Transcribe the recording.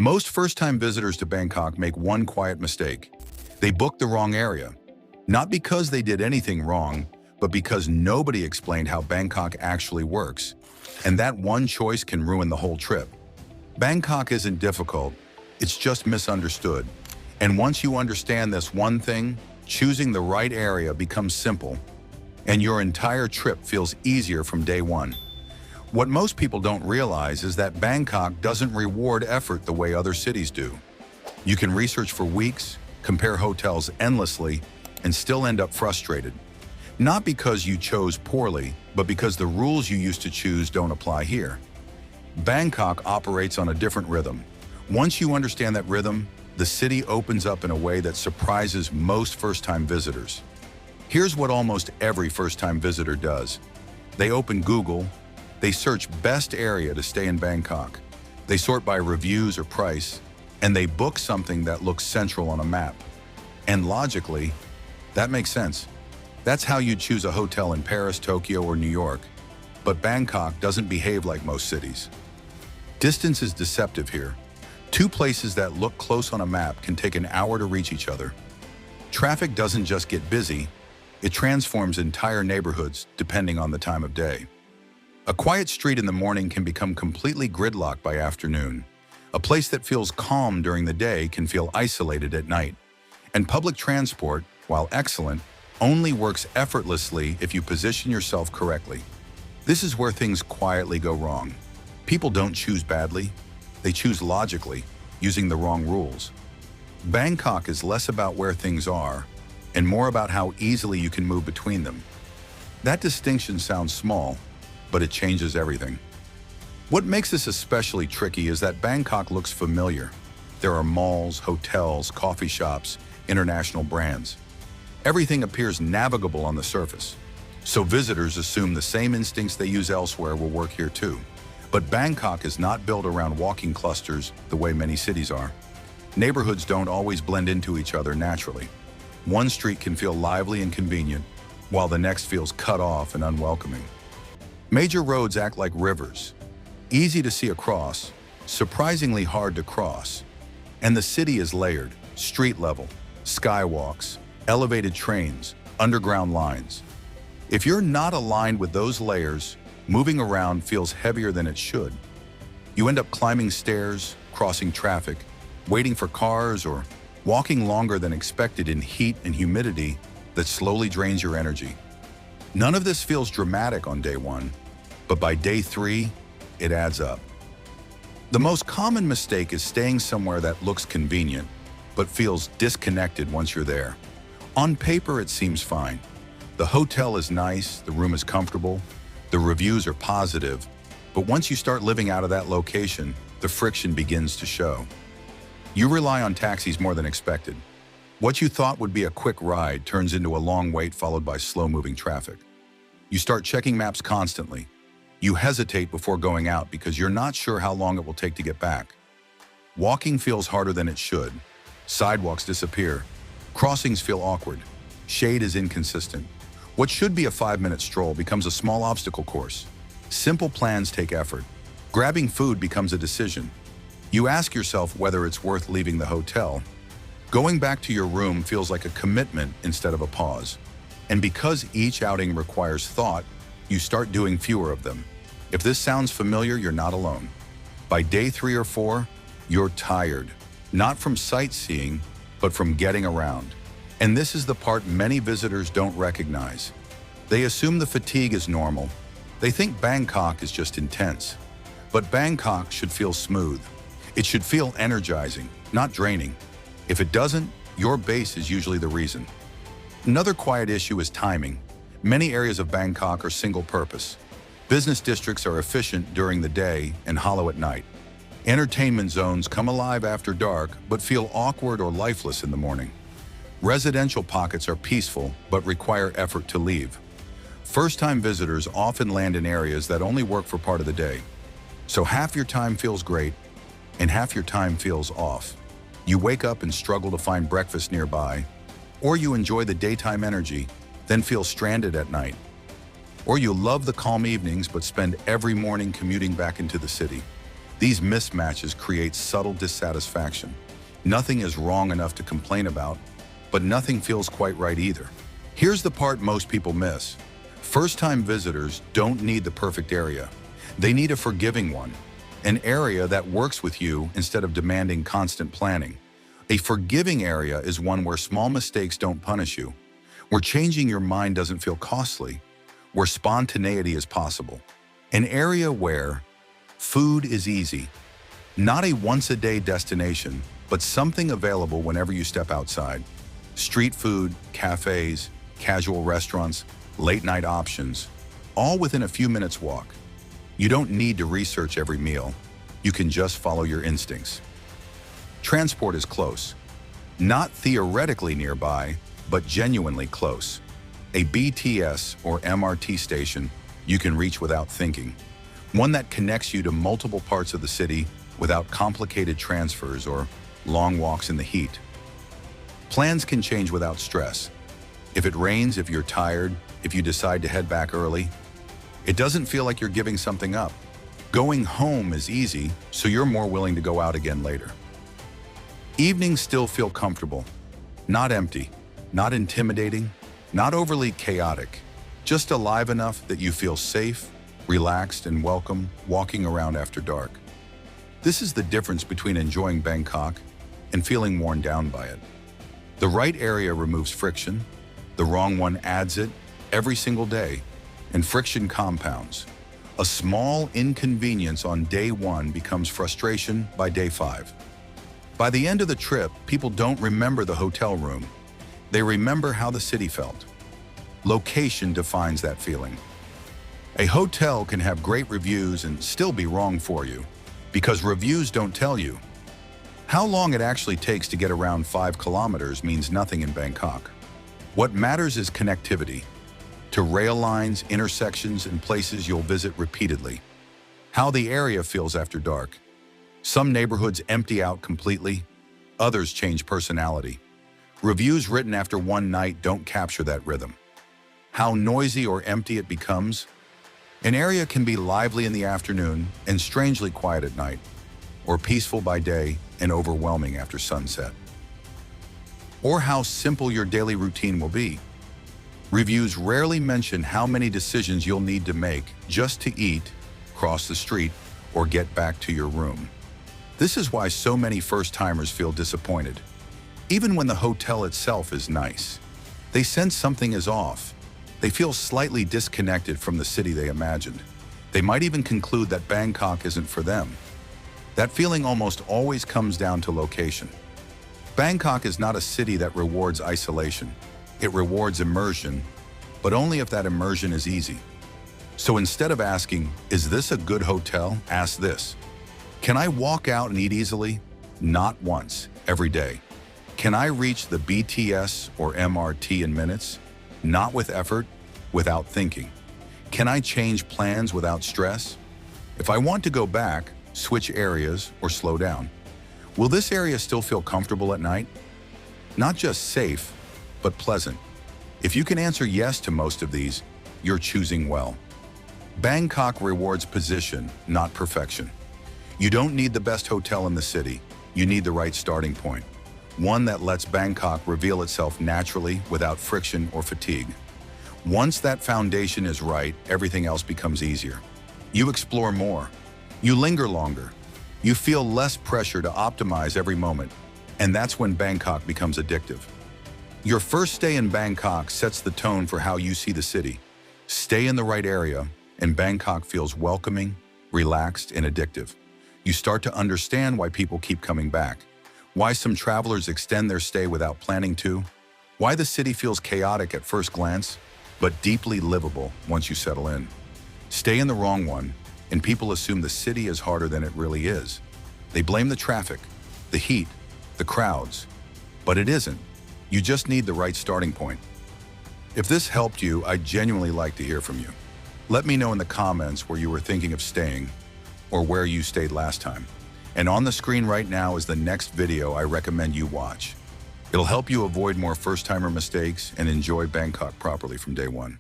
Most first-time visitors to Bangkok make one quiet mistake. They book the wrong area. Not because they did anything wrong, but because nobody explained how Bangkok actually works. And that one choice can ruin the whole trip. Bangkok isn't difficult, it's just misunderstood. And once you understand this one thing, choosing the right area becomes simple. And your entire trip feels easier from day one. What most people don't realize is that Bangkok doesn't reward effort the way other cities do. You can research for weeks, compare hotels endlessly, and still end up frustrated. Not because you chose poorly, but because the rules you used to choose don't apply here. Bangkok operates on a different rhythm. Once you understand that rhythm, the city opens up in a way that surprises most first-time visitors. Here's what almost every first-time visitor does. They open Google. They search best area to stay in Bangkok. They sort by reviews or price, and they book something that looks central on a map. And logically, that makes sense. That's how you'd choose a hotel in Paris, Tokyo, or New York. But Bangkok doesn't behave like most cities. Distance is deceptive here. Two places that look close on a map can take an hour to reach each other. Traffic doesn't just get busy, it transforms entire neighborhoods depending on the time of day. A quiet street in the morning can become completely gridlocked by afternoon. A place that feels calm during the day can feel isolated at night. And public transport, while excellent, only works effortlessly if you position yourself correctly. This is where things quietly go wrong. People don't choose badly, they choose logically, using the wrong rules. Bangkok is less about where things are, and more about how easily you can move between them. That distinction sounds small, but it changes everything. What makes this especially tricky is that Bangkok looks familiar. There are malls, hotels, coffee shops, international brands. Everything appears navigable on the surface. So visitors assume the same instincts they use elsewhere will work here too. But Bangkok is not built around walking clusters the way many cities are. Neighborhoods don't always blend into each other naturally. One street can feel lively and convenient, while the next feels cut off and unwelcoming. Major roads act like rivers, easy to see across, surprisingly hard to cross. And the city is layered, street level, skywalks, elevated trains, underground lines. If you're not aligned with those layers, moving around feels heavier than it should. You end up climbing stairs, crossing traffic, waiting for cars, or walking longer than expected in heat and humidity that slowly drains your energy. None of this feels dramatic on day one, but by day three, it adds up. The most common mistake is staying somewhere that looks convenient, but feels disconnected once you're there. On paper, it seems fine. The hotel is nice, the room is comfortable, the reviews are positive, but once you start living out of that location, the friction begins to show. You rely on taxis more than expected. What you thought would be a quick ride turns into a long wait followed by slow-moving traffic. You start checking maps constantly. You hesitate before going out because you're not sure how long it will take to get back. Walking feels harder than it should. Sidewalks disappear. Crossings feel awkward. Shade is inconsistent. What should be a 5-minute stroll becomes a small obstacle course. Simple plans take effort. Grabbing food becomes a decision. You ask yourself whether it's worth leaving the hotel. Going back to your room feels like a commitment instead of a pause. And because each outing requires thought, you start doing fewer of them. If this sounds familiar, you're not alone. By day 3 or 4, you're tired. Not from sightseeing, but from getting around. And this is the part many visitors don't recognize. They assume the fatigue is normal. They think Bangkok is just intense. But Bangkok should feel smooth. It should feel energizing, not draining. If it doesn't, your base is usually the reason. Another quiet issue is timing. Many areas of Bangkok are single-purpose. Business districts are efficient during the day and hollow at night. Entertainment zones come alive after dark but feel awkward or lifeless in the morning. Residential pockets are peaceful but require effort to leave. First-time visitors often land in areas that only work for part of the day. So half your time feels great and half your time feels off. You wake up and struggle to find breakfast nearby, or you enjoy the daytime energy, then feel stranded at night. Or you love the calm evenings but spend every morning commuting back into the city. These mismatches create subtle dissatisfaction. Nothing is wrong enough to complain about, but nothing feels quite right either. Here's the part most people miss. First-time visitors don't need the perfect area. They need a forgiving one, an area that works with you instead of demanding constant planning. A forgiving area is one where small mistakes don't punish you, where changing your mind doesn't feel costly, where spontaneity is possible. An area where food is easy, not a once-a-day destination, but something available whenever you step outside. Street food, cafes, casual restaurants, late-night options, all within a few minutes' walk. You don't need to research every meal. You can just follow your instincts. Transport is close. Not theoretically nearby, but genuinely close. A BTS or MRT station you can reach without thinking. One that connects you to multiple parts of the city without complicated transfers or long walks in the heat. Plans can change without stress. If it rains, if you're tired, if you decide to head back early, it doesn't feel like you're giving something up. Going home is easy, so you're more willing to go out again later. Evenings still feel comfortable, not empty, not intimidating, not overly chaotic, just alive enough that you feel safe, relaxed, and welcome walking around after dark. This is the difference between enjoying Bangkok and feeling worn down by it. The right area removes friction, the wrong one adds it every single day, and friction compounds. A small inconvenience on day 1 becomes frustration by day 5. By the end of the trip, people don't remember the hotel room. They remember how the city felt. Location defines that feeling. A hotel can have great reviews and still be wrong for you, because reviews don't tell you. How long it actually takes to get around 5 kilometers means nothing in Bangkok. What matters is connectivity to rail lines, intersections, and places you'll visit repeatedly. How the area feels after dark. Some neighborhoods empty out completely, others change personality. Reviews written after one night don't capture that rhythm. How noisy or empty it becomes. An area can be lively in the afternoon and strangely quiet at night, or peaceful by day and overwhelming after sunset. Or how simple your daily routine will be. Reviews rarely mention how many decisions you'll need to make just to eat, cross the street, or get back to your room. This is why so many first-timers feel disappointed. Even when the hotel itself is nice, they sense something is off. They feel slightly disconnected from the city they imagined. They might even conclude that Bangkok isn't for them. That feeling almost always comes down to location. Bangkok is not a city that rewards isolation. It rewards immersion, but only if that immersion is easy. So instead of asking, "Is this a good hotel?" ask this. Can I walk out and eat easily? Not once, every day. Can I reach the BTS or MRT in minutes? Not with effort, without thinking. Can I change plans without stress? If I want to go back, switch areas, or slow down, will this area still feel comfortable at night? Not just safe, but pleasant. If you can answer yes to most of these, you're choosing well. Bangkok rewards position, not perfection. You don't need the best hotel in the city. You need the right starting point. One that lets Bangkok reveal itself naturally without friction or fatigue. Once that foundation is right, everything else becomes easier. You explore more. You linger longer. You feel less pressure to optimize every moment. And that's when Bangkok becomes addictive. Your first stay in Bangkok sets the tone for how you see the city. Stay in the right area, and Bangkok feels welcoming, relaxed, and addictive. You start to understand why people keep coming back, why some travelers extend their stay without planning to, why the city feels chaotic at first glance, but deeply livable once you settle in. Stay in the wrong one, and people assume the city is harder than it really is. They blame the traffic, the heat, the crowds, but it isn't. You just need the right starting point. If this helped you, I'd genuinely like to hear from you. Let me know in the comments where you were thinking of staying or where you stayed last time. And on the screen right now is the next video I recommend you watch. It'll help you avoid more first-timer mistakes and enjoy Bangkok properly from day one.